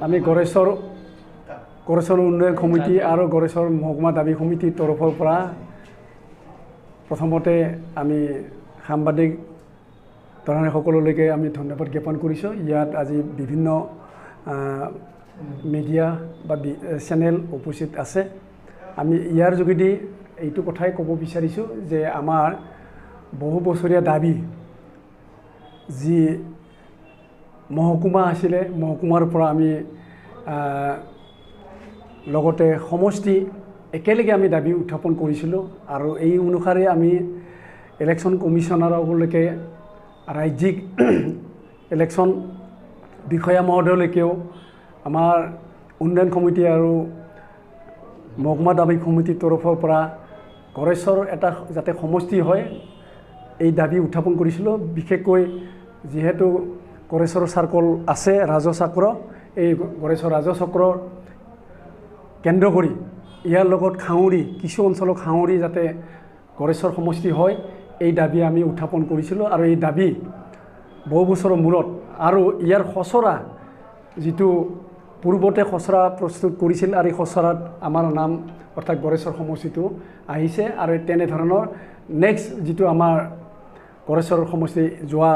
আমি গড়েশ্বৰ উন্নয়ন কমিটি আৰু গড়েশ্বৰ মহকুমা দাবী সমিতিৰ তৰফৰ পৰা প্ৰথমতে আমি সাংবাদিক সকললৈকে আমি ধন্যবাদ জ্ঞাপন কৰিছোঁ। ইয়াত আজি বিভিন্ন মিডিয়া বা চেনেল উপস্থিত আছে। আমি ইয়াৰ যোগেদি এইটো কথাই ক'ব বিচাৰিছোঁ যে আমাৰ বহু বছৰীয়া দাবী যি মহকুমা আছিলে, মহকুমাৰ পৰা আমি লগতে সমষ্টি একেলগে আমি দাবী উত্থাপন কৰিছিলোঁ আৰু এই অনুসাৰে আমি ইলেকশ্যন কমিশ্যনাৰলৈকে ৰাজ্যিক ইলেকশ্যন বিষয়া মহোদয়লৈকেও আমাৰ উন্নয়ন কমিটি আৰু মহকুমা দাবী সমিতিৰ তৰফৰ পৰা গড়েশ্বৰ এটা যাতে সমষ্টি হয় এই দাবী উত্থাপন কৰিছিলোঁ। বিশেষকৈ যিহেতু গড়েশ্বৰ চাৰ্কল আছে ৰাজচক্ৰ, এই গড়েশ্বৰ ৰাজচক্ৰৰ কেন্দ্ৰ কৰি ইয়াৰ লগত খাউৰি কিছু অঞ্চলক খাউৰি যাতে গড়েশ্বৰ সমষ্টি হয় এই দাবী আমি উত্থাপন কৰিছিলোঁ। আৰু এই দাবী বহু বছৰৰ মূৰত আৰু ইয়াৰ খচৰা যিটো পূৰ্বতে খচৰা প্ৰস্তুত কৰিছিল আৰু এই খচৰাত আমাৰ নাম অৰ্থাৎ গড়েশ্বৰ সমষ্টিটো আহিছে। আৰু তেনেধৰণৰ নেক্সট যিটো আমাৰ গড়েশ্বৰ সমষ্টি যোৱা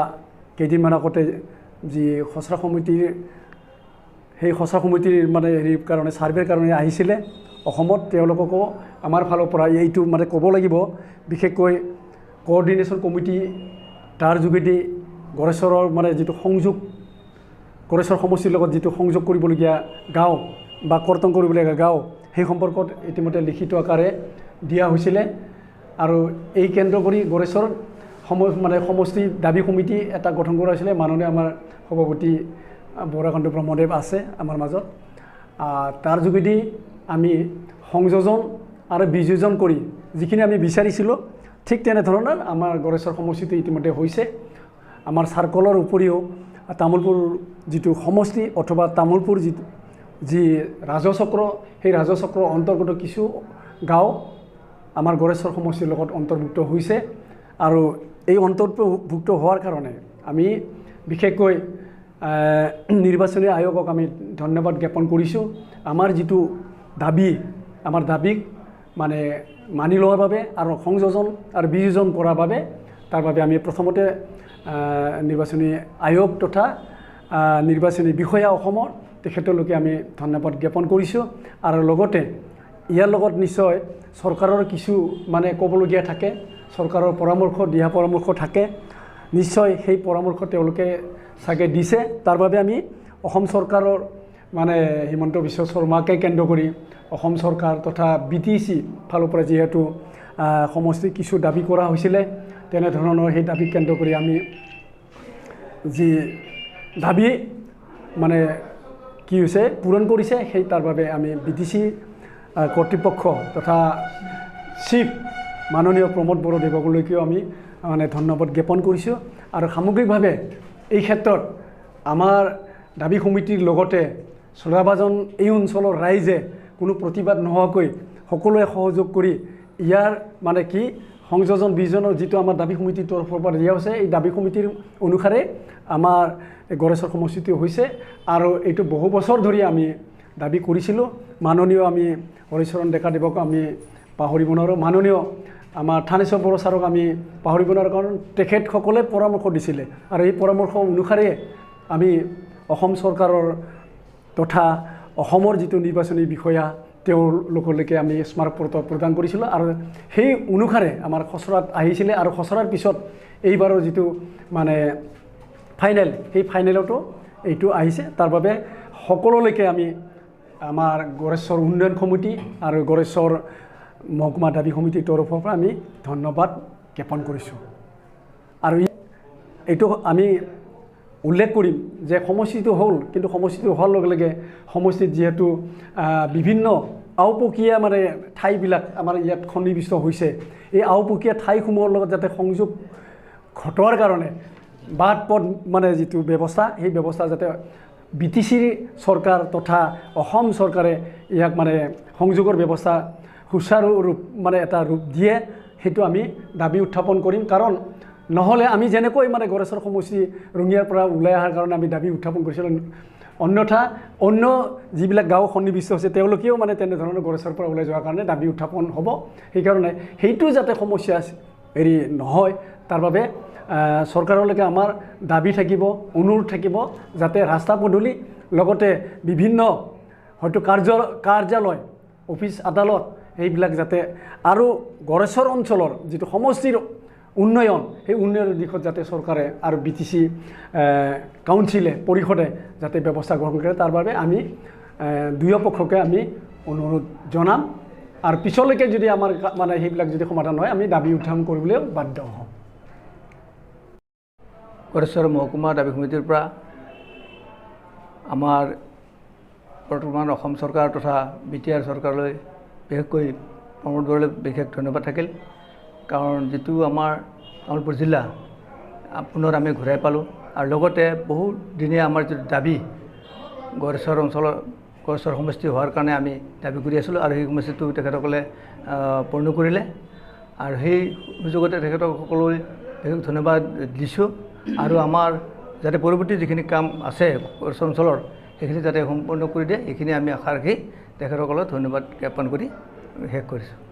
কেইদিনমান আগতে যি খচৰা সমিতিৰ সেই খচৰা সমিতিৰ মানে হেৰিৰ কাৰণে ছাৰ্ভেৰ কাৰণে আহিছিলে অসমত, তেওঁলোককো আমাৰ ফালৰ পৰা এইটো মানে ক'ব লাগিব, বিশেষকৈ কোঅৰ্ডিনেশ্যন কমিটি তাৰ যোগেদি গড়েশ্বৰৰ মানে যিটো সংযোগ গড়েশ্বৰ সমষ্টিৰ লগত যিটো সংযোগ কৰিবলগীয়া গাঁও বা কৰ্তন কৰিবলগীয়া গাঁও সেই সম্পৰ্কত ইতিমধ্যে লিখিত আকাৰে দিয়া হৈছিলে। আৰু এই কেন্দ্ৰ কৰি গড়েশ্বৰ সমষ্টি দাবী সমিতি এটা গঠন কৰা হৈছিলে। মাননীয় আমাৰ সভাপতি বৰাকান্ত ব্ৰহ্মদেৱ আছে আমাৰ মাজত। তাৰ যোগেদি আমি সংযোজন আৰু বিযোজন কৰি যিখিনি আমি বিচাৰিছিলোঁ ঠিক তেনেধৰণৰ আমাৰ গড়েশ্বৰ সমষ্টিটো ইতিমধ্যে হৈছে। আমাৰ চাৰ্কলৰ উপৰিও তামোলপুৰ যিটো সমষ্টি অথবা তামোলপুৰ যি ৰাজচক্ৰ, সেই ৰাজচক্ৰৰ অন্তৰ্গত কিছু গাঁও আমাৰ গড়েশ্বৰ সমষ্টিৰ লগত অন্তৰ্ভুক্ত হৈছে। আৰু এই অন্তৰ্ভুক্ত হোৱাৰ কাৰণে আমি বিশেষকৈ নিৰ্বাচনী আয়োগক আমি ধন্যবাদ জ্ঞাপন কৰিছোঁ। আমাৰ যিটো দাবী, আমাৰ দাবীক মানে মানি লোৱাৰ বাবে আৰু সংযোজন আৰু বিযোজন কৰাৰ বাবে তাৰ বাবে আমি প্ৰথমতে নিৰ্বাচনী আয়োগ তথা নিৰ্বাচনী বিষয়া অসমৰ তেখেতলৈকে আমি ধন্যবাদ জ্ঞাপন কৰিছোঁ। আৰু লগতে ইয়াৰ লগত নিশ্চয় চৰকাৰৰ কিছু মানে ক'বলগীয়া থাকে, চৰকাৰৰ পৰামৰ্শ দিহা পৰামৰ্শ থাকে, নিশ্চয় সেই পৰামৰ্শ তেওঁলোকে চাগে দিছে। তাৰ বাবে আমি অসম চৰকাৰৰ মানে হিমন্ত বিশ্ব শৰ্মাকে কেন্দ্ৰ কৰি অসম চৰকাৰ তথা BTC ফালৰ পৰা যিহেতু সমষ্টি কিছু দাবী কৰা হৈছিলে, তেনেধৰণৰ সেই দাবী কেন্দ্ৰ কৰি আমি যি দাবী মানে কি হৈছে পূৰণ কৰিছে, সেই তাৰ বাবে আমি BTC কৰ্তৃপক্ষ তথা চিফ মাননীয় প্ৰমোদ বৰদেৱকলৈকেও আমি মানে ধন্যবাদ জ্ঞাপন কৰিছোঁ। আৰু সামগ্ৰিকভাৱে এই ক্ষেত্ৰত আমাৰ দাবী সমিতিৰ লগতে চলাবাজন এই অঞ্চলৰ ৰাইজে কোনো প্ৰতিবাদ নোহোৱাকৈ সকলোৱে সহযোগ কৰি ইয়াৰ মানে কি সংযোজন বিযোজনৰ যিটো আমাৰ দাবী সমিতিৰ তৰফৰ পৰা দিয়া হৈছে, এই দাবী সমিতিৰ অনুসাৰে আমাৰ গড়েশ্বৰ সমষ্টিটো হৈছে। আৰু এইটো বহু বছৰ ধৰি আমি দাবী কৰিছিলোঁ। মাননীয় আমি হৰিচৰণ ডেকাদেৱক আমি পাহৰিব নোৱাৰোঁ, মাননীয় আমাৰ থানেশ্বৰ বড়ো ছাৰক আমি পাহৰিব নোৱাৰোঁ, কাৰণ তেখেতসকলে পৰামৰ্শ দিছিলে। আৰু এই পৰামৰ্শ অনুসাৰে আমি অসম চৰকাৰৰ তথা অসমৰ যিটো নিৰ্বাচনী বিষয়া তেওঁলোকলৈকে আমি স্মাৰকপত্ৰ প্ৰদান কৰিছিলোঁ। আৰু সেই অনুসাৰে আমাৰ খচৰাত আহিছিলে আৰু খচৰাৰ পিছত এইবাৰৰ যিটো মানে ফাইনেল, সেই ফাইনেলতো এইটো আহিছে। তাৰ বাবে সকলোলৈকে আমি আমাৰ গড়েশ্বৰ উন্নয়ন কমিটি আৰু গড়েশ্বৰ মহকুমা দাবী সমিতিৰ তৰফৰ পৰা আমি ধন্যবাদ জ্ঞাপন কৰিছোঁ। আৰু এইটো আমি উল্লেখ কৰিম যে সমষ্টিটো হ'ল, কিন্তু সমষ্টিটো হোৱাৰ লগে লগে সমষ্টিত যিহেতু বিভিন্ন আওপকীয়া মানে ঠাইবিলাক আমাৰ ইয়াত সন্নিৱিষ্ট হৈছে, এই আওপকীয়া ঠাইসমূহৰ লগত যাতে সংযোগ ঘটোৱাৰ কাৰণে বাট পথ মানে যিটো ব্যৱস্থা, সেই ব্যৱস্থা যাতে BTC চৰকাৰ তথা অসম চৰকাৰে ইয়াক মানে সংযোগৰ ব্যৱস্থা সুচাৰু ৰূপ মানে এটা ৰূপ দিয়ে, সেইটো আমি দাবী উত্থাপন কৰিম। কাৰণ নহ'লে আমি যেনেকৈ মানে গড়েশ্বৰ সমষ্টি ৰঙিয়াৰ পৰা ওলাই অহাৰ কাৰণে আমি দাবী উত্থাপন কৰিছিলোঁ, অন্যথা অন্য যিবিলাক গাঁও সন্নিৱিষ্ট হৈছে তেওঁলোকেও মানে তেনেধৰণৰ গড়েশ্বৰ পৰা ওলাই যোৱাৰ কাৰণে দাবী উত্থাপন হ'ব। সেইকাৰণে সেইটো যাতে সমস্যা হেৰি নহয়, তাৰ বাবে চৰকাৰলৈকে আমাৰ দাবী থাকিব, অনুৰোধ থাকিব, যাতে ৰাস্তা পদূলি লগতে বিভিন্ন হয়তো কাৰ্যালয়, অফিচ আদালত এইবিলাক যাতে আৰু গড়েশ্বৰ অঞ্চলৰ যিটো সমষ্টিৰ উন্নয়ন, সেই উন্নয়নৰ দিশত যাতে চৰকাৰে আৰু BTC কাউন্সিলে, পৰিষদে যাতে ব্যৱস্থা গ্ৰহণ কৰে, তাৰ বাবে আমি দুয়ো পক্ষকে আমি অনুৰোধ জনাম। আৰু পিছলৈকে যদি আমাৰ মানে সেইবিলাক যদি সমাধান হয়, আমি দাবী উত্থাপন কৰিবলৈও বাধ্য হওঁ। গড়েশ্বৰ মহকুমা দাবী সমিতিৰ পৰা আমাৰ বৰ্তমান অসম চৰকাৰ তথা BTR চৰকাৰলৈ বিশেষকৈ প্ৰমোদ বড়োলৈ বিশেষ ধন্যবাদ থাকিল। কাৰণ যিটো আমাৰ কামৰূপ জিলা পুনৰ আমি ঘূৰাই পালোঁ, আৰু লগতে বহুত দিনে আমাৰ যিটো দাবী গড়েশ্বৰ অঞ্চলৰ গড়েশ্বৰ সমষ্টি হোৱাৰ কাৰণে আমি দাবী কৰি আছিলোঁ, আৰু সেই সমষ্টিটো তেখেতসকলে পূৰ্ণ কৰিলে। আৰু সেই সুযোগতে তেখেতসকললৈ বিশেষ ধন্যবাদ দিছোঁ। আৰু আমাৰ যাতে পৰৱৰ্তী যিখিনি কাম আছে গড়েশ্বৰ অঞ্চলৰ, সেইখিনি যাতে সম্পূৰ্ণ কৰি দিয়ে, এইখিনি আমি আশা ৰাখি তেখেতসকলক ধন্যবাদ জ্ঞাপন কৰি শেষ কৰিছোঁ।